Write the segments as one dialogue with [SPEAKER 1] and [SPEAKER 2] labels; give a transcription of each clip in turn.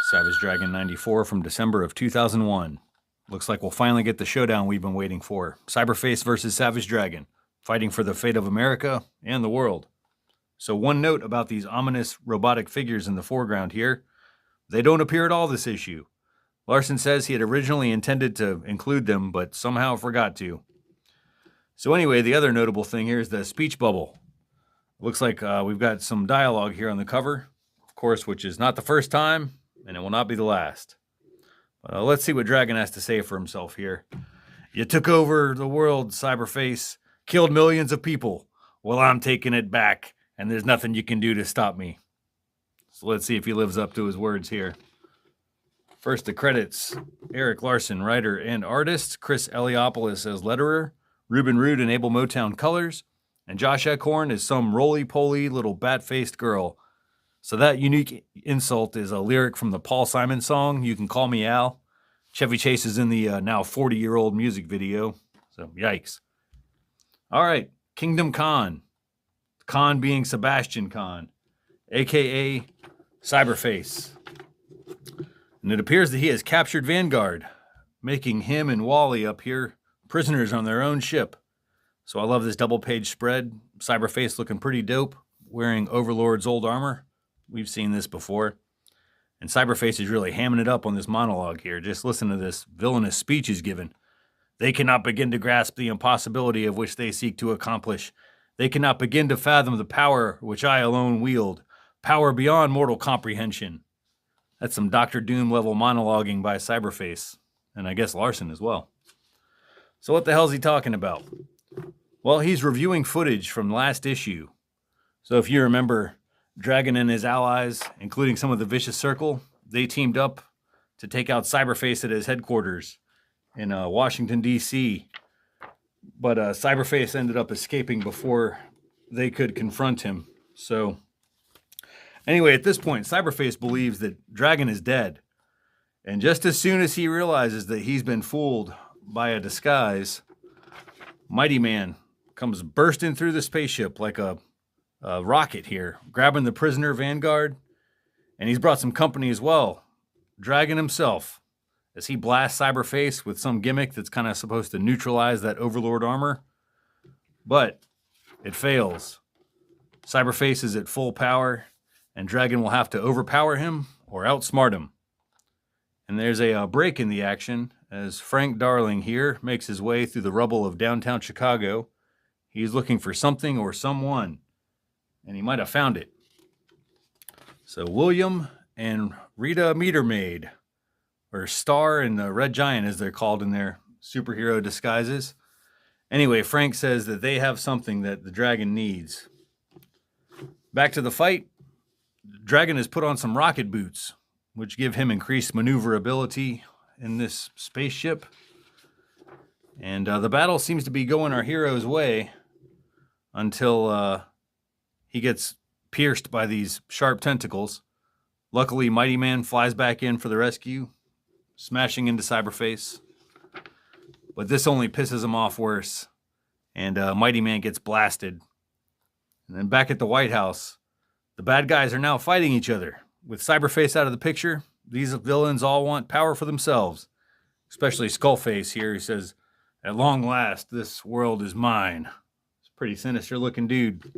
[SPEAKER 1] Savage Dragon 94 from December of 2001. Looks like we'll finally get the showdown we've been waiting for. Cyberface versus Savage Dragon, fighting for the fate of America and the world. So one note about these ominous robotic figures in the foreground here. They don't appear at all this issue. Larson says he had originally intended to include them, but somehow forgot to. So anyway, the other notable thing here is the speech bubble. Looks like we've got some dialogue here on the cover, of course, which is not the first time, and it will not be the last. Let's see what Dragon has to say for himself here. You took over the world, Cyberface, killed millions of people. Well, I'm taking it back, and there's nothing you can do to stop me. So let's see if he lives up to his words here. First, the credits. Erik Larsen, writer and artist. Chris Eliopoulos as letterer. Ruben Root and Abel Motown colors. And Josh Eckhorn is some roly-poly little bat-faced girl. So that unique insult is a lyric from the Paul Simon song, You Can Call Me Al. Chevy Chase is in the now 40-year-old music video. So, yikes. All right, Kingdom Khan. Khan being Sebastian Khan, a.k.a. Cyberface. And it appears that he has captured Vanguard, making him and Wally up here prisoners on their own ship. So I love this double-page spread. Cyberface looking pretty dope, wearing Overlord's old armor. We've seen this before. And Cyberface is really hamming it up on this monologue here. Just listen to this villainous speech he's given. They cannot begin to grasp the impossibility of which they seek to accomplish. They cannot begin to fathom the power which I alone wield. Power beyond mortal comprehension. That's some Dr. Doom level monologuing by Cyberface. And I guess Larson as well. So what the hell is he talking about? Well, he's reviewing footage from last issue. So if you remember, Dragon and his allies, including some of the Vicious Circle, they teamed up to take out Cyberface at his headquarters in Washington, D.C. But Cyberface ended up escaping before they could confront him. So anyway, at this point, Cyberface believes that Dragon is dead. And just as soon as he realizes that he's been fooled by a disguise, Mighty Man comes bursting through the spaceship like a rocket here, grabbing the prisoner Vanguard. And he's brought some company as well. Dragon himself, as he blasts Cyberface with some gimmick that's kind of supposed to neutralize that Overlord armor. But it fails. Cyberface is at full power, and Dragon will have to overpower him or outsmart him. And there's a break in the action as Frank Darling here makes his way through the rubble of downtown Chicago. He's looking for something or someone, and he might have found it. So William and Rita Metermaid, or Star and the Red Giant as they're called in their superhero disguises. Anyway, Frank says that they have something that the Dragon needs. Back to the fight. Dragon has put on some rocket boots, which give him increased maneuverability in this spaceship. And the battle seems to be going our hero's way until he gets pierced by these sharp tentacles. Luckily, Mighty Man flies back in for the rescue, smashing into Cyberface. But this only pisses him off worse. And Mighty Man gets blasted. And then back at the White House, the bad guys are now fighting each other. With Cyberface out of the picture, these villains all want power for themselves. Especially Skullface here, who says, "At long last, this world is mine." It's a pretty sinister looking dude.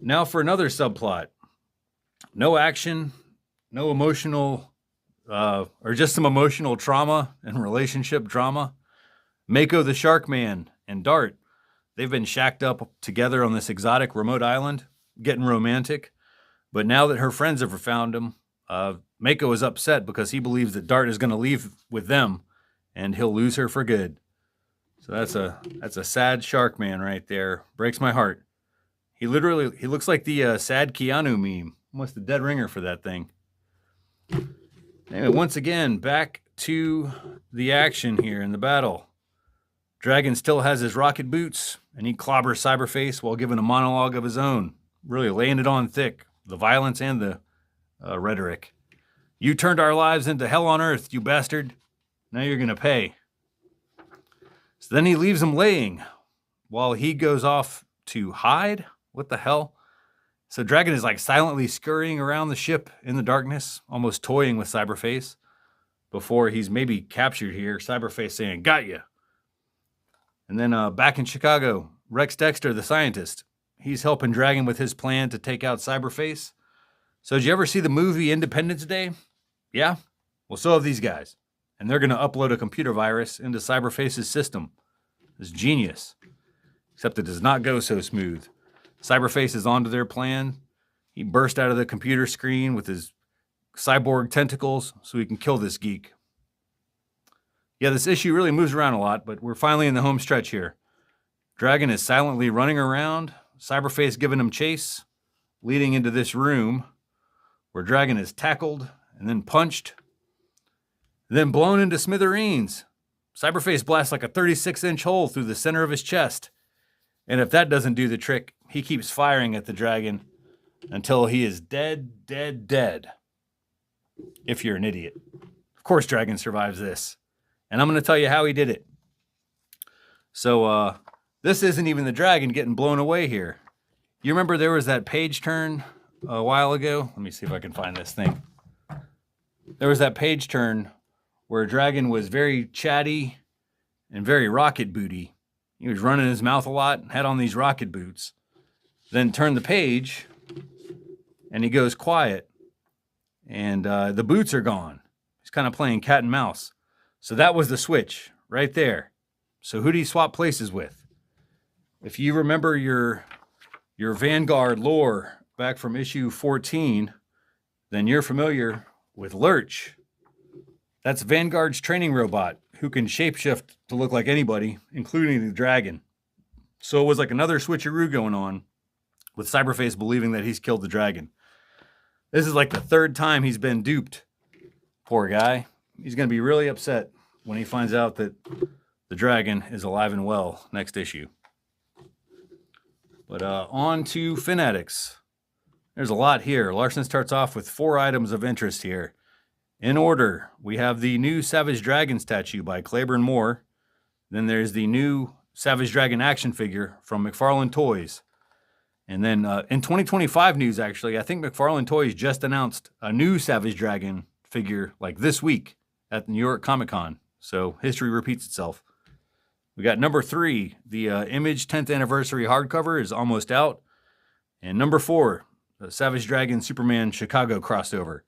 [SPEAKER 1] Now for another subplot. No action, no emotional, or just some emotional trauma and relationship drama. Mako the Shark Man and Dart, they've been shacked up together on this exotic remote island, getting romantic. But now that her friends have found him, Mako is upset because he believes that Dart is going to leave with them and he'll lose her for good. So that's a sad shark man right there. Breaks my heart. He looks like the sad Keanu meme. Almost a dead ringer for that thing. Anyway, once again, back to the action here in the battle. Dragon still has his rocket boots, and he clobbers Cyberface while giving a monologue of his own. Really laying it on thick. The violence and the rhetoric. You turned our lives into hell on earth, you bastard. Now you're going to pay. So then he leaves him laying while he goes off to hide. What the hell? So Dragon is like silently scurrying around the ship in the darkness, almost toying with Cyberface before he's maybe captured here. Cyberface saying, "Got ya." And then back in Chicago, Rex Dexter, the scientist, he's helping Dragon with his plan to take out Cyberface. So did you ever see the movie Independence Day? Yeah? Well, so have these guys. And they're going to upload a computer virus into Cyberface's system. It's genius. Except it does not go so smooth. Cyberface is onto their plan. He burst out of the computer screen with his cyborg tentacles so he can kill this geek. Yeah, this issue really moves around a lot, but we're finally in the home stretch here. Dragon is silently running around, Cyberface giving him chase, leading into this room where Dragon is tackled and then punched, then blown into smithereens. Cyberface blasts like a 36-inch hole through the center of his chest. And if that doesn't do the trick, he keeps firing at the Dragon until he is dead, dead, dead. If you're an idiot. Of course, Dragon survives this. And I'm going to tell you how he did it. So, this isn't even the Dragon getting blown away here. You remember there was that page turn a while ago? Let me see if I can find this thing. There was that page turn where Dragon was very chatty and very rocket booty. He was running his mouth a lot, had on these rocket boots. Then turned the page, and he goes quiet. And the boots are gone. He's kind of playing cat and mouse. So that was the switch right there. So who do you swap places with? If you remember your Vanguard lore back from issue 14, then you're familiar with Lurch. That's Vanguard's training robot who can shapeshift to look like anybody, including the Dragon. So it was like another switcheroo going on with Cyberface believing that he's killed the Dragon. This is like the third time he's been duped. Poor guy. He's going to be really upset when he finds out that the Dragon is alive and well next issue. But on to Fanatics. There's a lot here. Larson starts off with 4 items of interest here. In order, we have the new Savage Dragon statue by Claiborne Moore. Then there's the new Savage Dragon action figure from McFarlane Toys. And then in 2025 news, actually, I think McFarlane Toys just announced a new Savage Dragon figure like this week at the New York Comic Con. So history repeats itself. We got number 3, the Image 10th Anniversary hardcover is almost out. And number 4, the Savage Dragon Superman Chicago crossover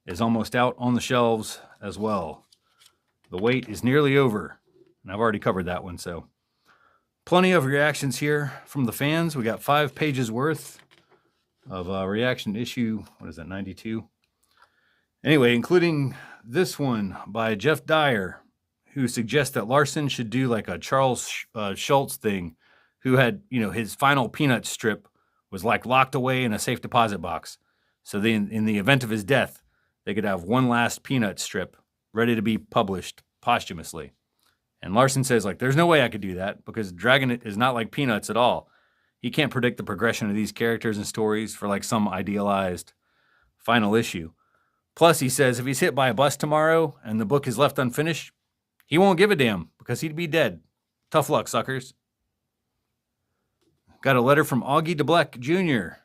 [SPEAKER 1] is almost out on the shelves as well. The wait is nearly over. And I've already covered that one, so. Plenty of reactions here from the fans. We got 5 pages worth of reaction to issue, 92? Anyway, including this one by Jeff Dyer, who suggests that Larson should do like a Charles Schultz thing, who had, his final Peanuts strip was like locked away in a safe deposit box. So then in the event of his death, they could have one last Peanuts strip ready to be published posthumously. And Larson says, there's no way I could do that because Dragon is not like Peanuts at all. He can't predict the progression of these characters and stories for some idealized final issue. Plus, he says if he's hit by a bus tomorrow and the book is left unfinished, he won't give a damn because he'd be dead. Tough luck, suckers. Got a letter from Augie DeBleck Jr.,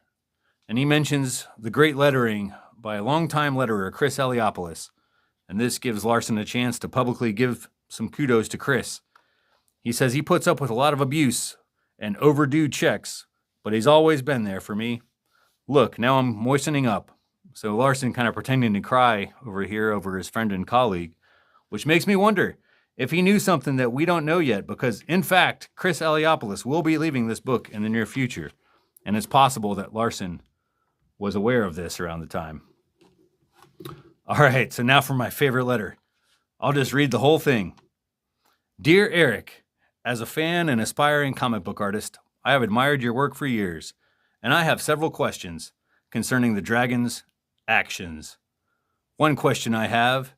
[SPEAKER 1] and he mentions the great lettering by a longtime letterer, Chris Eliopoulos. And this gives Larson a chance to publicly give some kudos to Chris. He says he puts up with a lot of abuse and overdue checks, but he's always been there for me. Look, now I'm moistening up. So Larson kind of pretending to cry over here over his friend and colleague, which makes me wonder if he knew something that we don't know yet, because in fact, Chris Eliopoulos will be leaving this book in the near future. And it's possible that Larson was aware of this around the time. All right, so now for my favorite letter. I'll just read the whole thing. Dear Eric, as a fan and aspiring comic book artist, I have admired your work for years, and I have several questions concerning the Dragon's actions. One question I have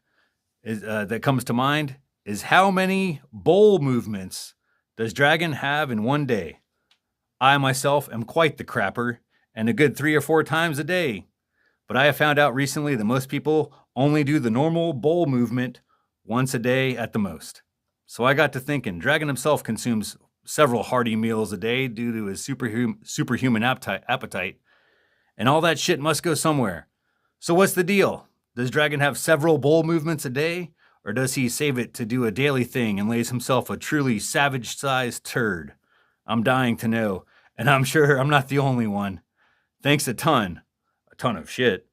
[SPEAKER 1] is, that comes to mind is how many bowl movements does Dragon have in one day? I myself am quite the crapper, and a good 3 or 4 times a day. But I have found out recently that most people only do the normal bowl movement once a day at the most. So I got to thinking, Dragon himself consumes several hearty meals a day due to his superhuman appetite. And all that shit must go somewhere. So what's the deal? Does Dragon have several bowl movements a day? Or does he save it to do a daily thing and lays himself a truly savage-sized turd? I'm dying to know, and I'm sure I'm not the only one. Thanks a ton of shit,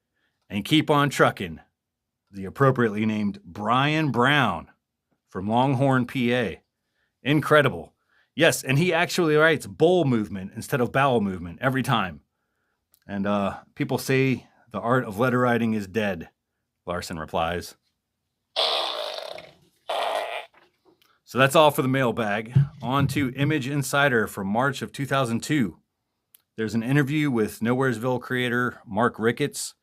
[SPEAKER 1] and keep on trucking. The appropriately named Brian Brown from Longhorn, PA. Incredible. Yes, and he actually writes bowl movement instead of bowel movement every time. And people say the art of letter writing is dead, Larson replies. So that's all for the mailbag. On to Image Insider from March of 2002. There's an interview with Nowheresville creator Mark Ricketts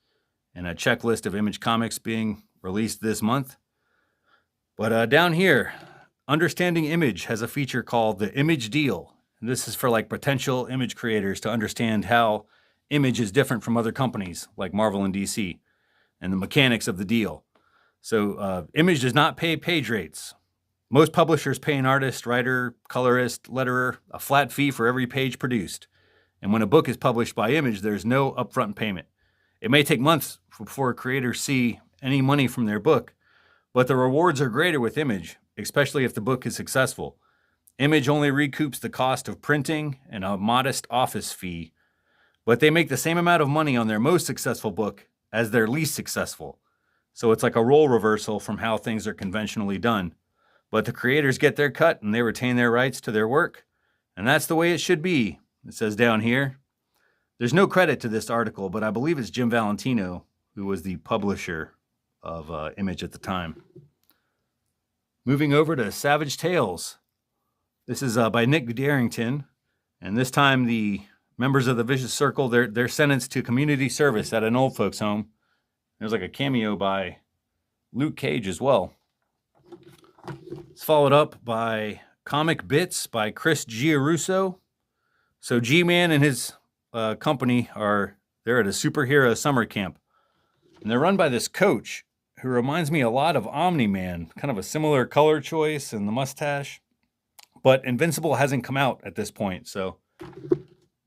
[SPEAKER 1] and a checklist of Image comics being released this month. But down here, Understanding Image has a feature called the Image Deal. And this is for like potential Image creators to understand how Image is different from other companies like Marvel and DC and the mechanics of the deal. So Image does not pay page rates. Most publishers pay an artist, writer, colorist, letterer a flat fee for every page produced. And when a book is published by Image, there's no upfront payment. It may take months before creators see any money from their book, but the rewards are greater with Image, especially if the book is successful. Image only recoups the cost of printing and a modest office fee, but they make the same amount of money on their most successful book as their least successful. So it's like a role reversal from how things are conventionally done. But the creators get their cut and they retain their rights to their work. And that's the way it should be, it says down here. There's no credit to this article, but I believe it's Jim Valentino, who was the publisher of Image at the time. Moving over to Savage Tales. This is by Nick Darrington. And this time the members of the Vicious Circle, they're sentenced to community service at an old folks home. There's like a cameo by Luke Cage as well. It's followed up by Comic Bits by Chris Giarrusso. So G-Man and his company they're at a superhero summer camp. And they're run by this coach who reminds me a lot of Omni-Man, kind of a similar color choice and the mustache. But Invincible hasn't come out at this point, so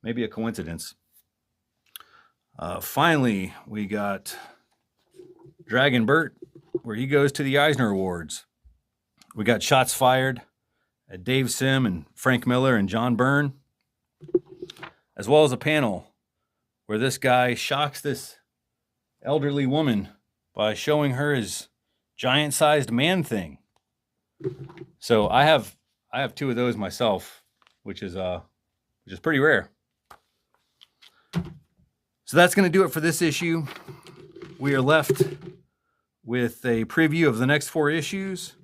[SPEAKER 1] maybe a coincidence. Finally, we got Dragon Bert, where he goes to the Eisner Awards. We got shots fired at Dave Sim and Frank Miller and John Byrne, as well as a panel where this guy shocks this elderly woman by showing her his giant-sized man thing. So I have two of those myself, which is pretty rare. So that's going to do it for this issue. We are left with a preview of the next 4 issues,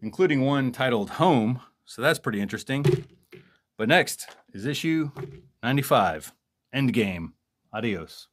[SPEAKER 1] including one titled Home, so that's pretty interesting. But next is issue 95, Endgame. Adios.